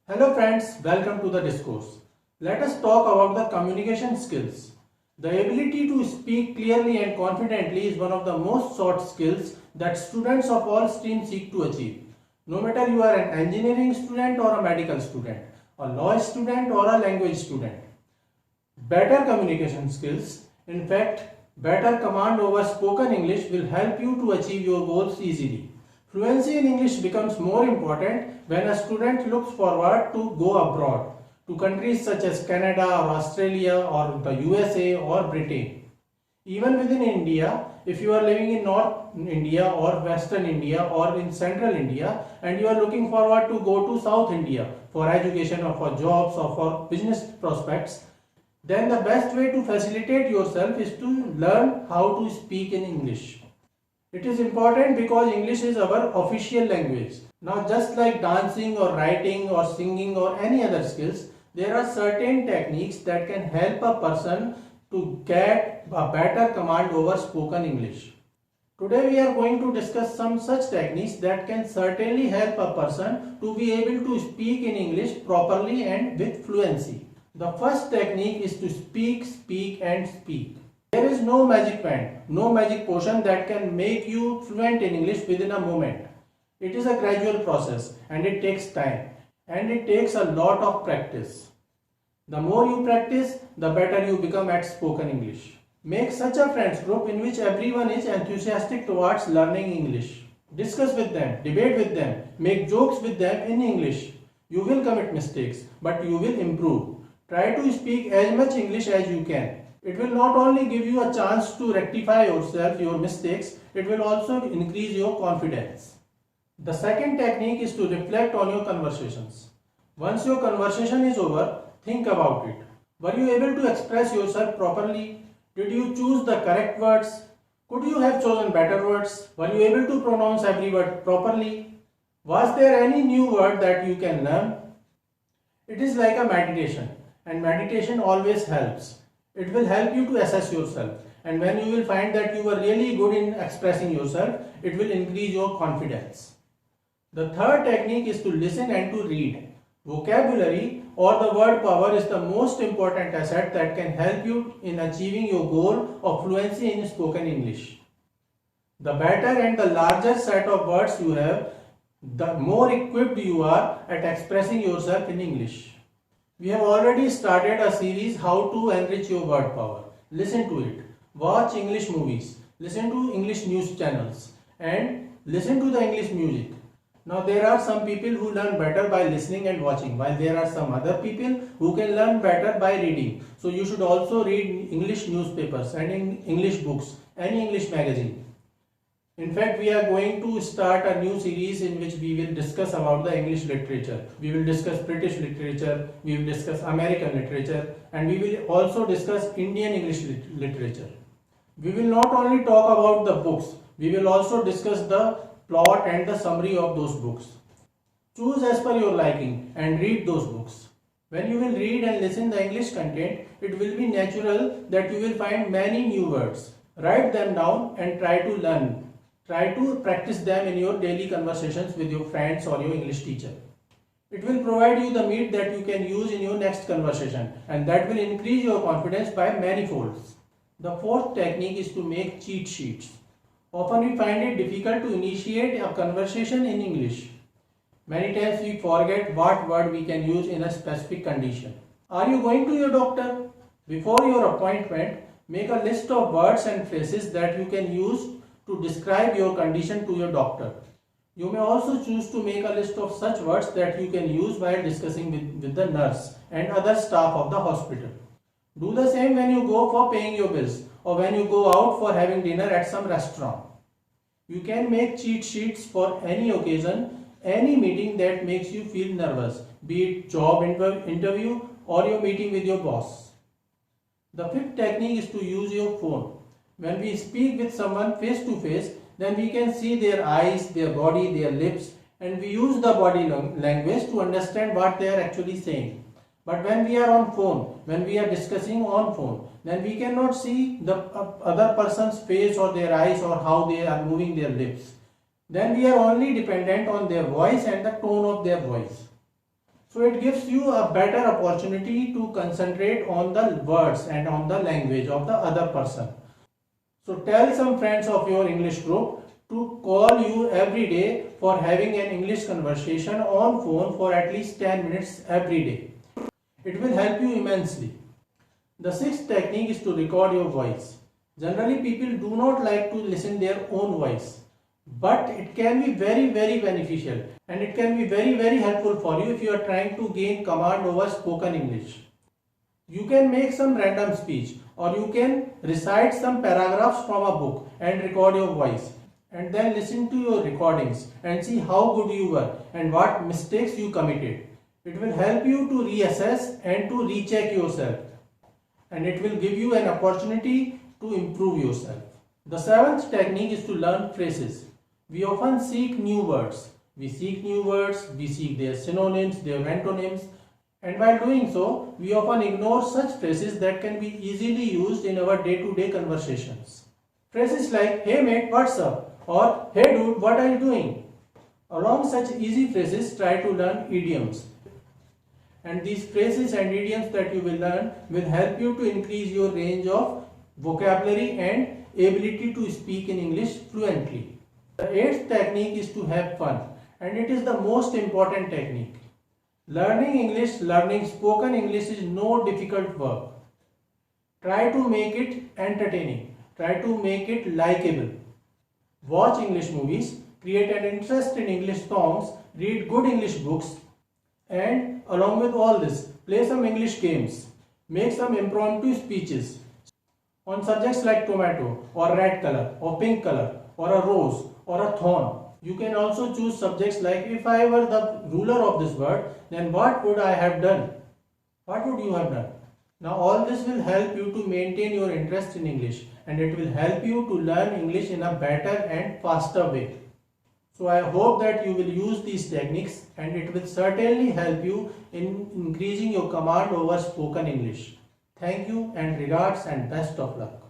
Hello friends, welcome to the discourse. Let us talk about the communication skills. The ability to speak clearly and confidently is one of the most sought skills that students of all streams seek to achieve. No matter you are an engineering student or a medical student, a law student or a language student. Better communication skills, in fact, better command over spoken English will help you to achieve your goals easily. Fluency in English becomes more important when a student looks forward to go abroad to countries such as Canada or Australia or the USA or Britain. Even within India, if you are living in North India or Western India or in Central India and you are looking forward to go to South India for education or for jobs or for business prospects, then the best way to facilitate yourself is to learn how to speak in English. It is important because English is our official language. Now, just like dancing or writing or singing or any other skills, there are certain techniques that can help a person to get a better command over spoken English. Today we are going to discuss some such techniques that can certainly help a person to be able to speak in English properly and with fluency. The first technique is to speak, speak and speak. There is no magic wand, no magic potion that can make you fluent in English within a moment. It is a gradual process and it takes time and it takes a lot of practice. The more you practice, the better you become at spoken English. Make such a friends group in which everyone is enthusiastic towards learning English. Discuss with them, debate with them, make jokes with them in English. You will commit mistakes, but you will improve. Try to speak as much English as you can. It will not only give you a chance to rectify yourself, your mistakes, it will also increase your confidence. The second technique is to reflect on your conversations. Once your conversation is over, think about it. Were you able to express yourself properly? Did you choose the correct words? Could you have chosen better words? Were you able to pronounce every word properly? Was there any new word that you can learn? It is like a meditation, and meditation always helps. It will help you to assess yourself, and when you will find that you were really good in expressing yourself, it will increase your confidence. The third technique is to listen and to read. Vocabulary or the word power is the most important asset that can help you in achieving your goal of fluency in spoken English. The better and the larger set of words you have, the more equipped you are at expressing yourself in English. We have already started a series how to enrich your word power. Listen to it. Watch English movies. Listen to English news channels and listen to the English music. Now there are some people who learn better by listening and watching, while there are some other people who can learn better by reading. So you should also read English newspapers and English books, any English magazine. In fact, we are going to start a new series in which we will discuss about the English literature. We will discuss British literature, we will discuss American literature, and we will also discuss Indian English literature. We will not only talk about the books, we will also discuss the plot and the summary of those books. Choose as per your liking and read those books. When you will read and listen the English content, it will be natural that you will find many new words. Write them down and try to learn. Try to practice them in your daily conversations with your friends or your English teacher. It will provide you the meat that you can use in your next conversation, and that will increase your confidence by many folds. The fourth technique is to make cheat sheets. Often we find it difficult to initiate a conversation in English. Many times we forget what word we can use in a specific condition. Are you going to your doctor? Before your appointment, make a list of words and phrases that you can use to describe your condition to your doctor. You may also choose to make a list of such words that you can use while discussing with the nurse and other staff of the hospital. Do the same when you go for paying your bills or when you go out for having dinner at some restaurant. You can make cheat sheets for any occasion, any meeting that makes you feel nervous, be it job interview or your meeting with your boss. The fifth technique is to use your phone. When we speak with someone face to face, then we can see their eyes, their body, their lips, and we use the body language to understand what they are actually saying. But when we are on phone, when we are discussing on phone, then we cannot see the other person's face or their eyes or how they are moving their lips. Then we are only dependent on their voice and the tone of their voice. So it gives you a better opportunity to concentrate on the words and on the language of the other person. So tell some friends of your English group to call you every day for having an English conversation on phone for at least 10 minutes every day. It will help you immensely. The sixth technique is to record your voice. Generally people do not like to listen their own voice, but it can be very beneficial and it can be very helpful for you if you are trying to gain command over spoken English. You can make some random speech or you can recite some paragraphs from a book and record your voice and then listen to your recordings and see how good you were and what mistakes you committed. It will help you to reassess and to recheck yourself, and it will give you an opportunity to improve yourself. The seventh technique is to learn phrases. We often seek new words. We seek their synonyms, their antonyms, and while doing so, we often ignore such phrases that can be easily used in our day-to-day conversations. Phrases like, "Hey mate, what's up?" or "Hey dude, what are you doing?" Along such easy phrases, try to learn idioms. And these phrases and idioms that you will learn will help you to increase your range of vocabulary and ability to speak in English fluently. The eighth technique is to have fun, and it is the most important technique. Learning spoken English is no difficult work. Try to make it entertaining. Try to make it likable. Watch English movies, create an interest in English songs, read good English books, and along with all this, play some English games. Make some impromptu speeches on subjects like tomato or red color or pink color or a rose or a thorn. You can also choose subjects like, if I were the ruler of this world, then what would I have done? What would you have done? Now all this will help you to maintain your interest in English, and it will help you to learn English in a better and faster way. So I hope that you will use these techniques, and it will certainly help you in increasing your command over spoken English. Thank you and regards and best of luck.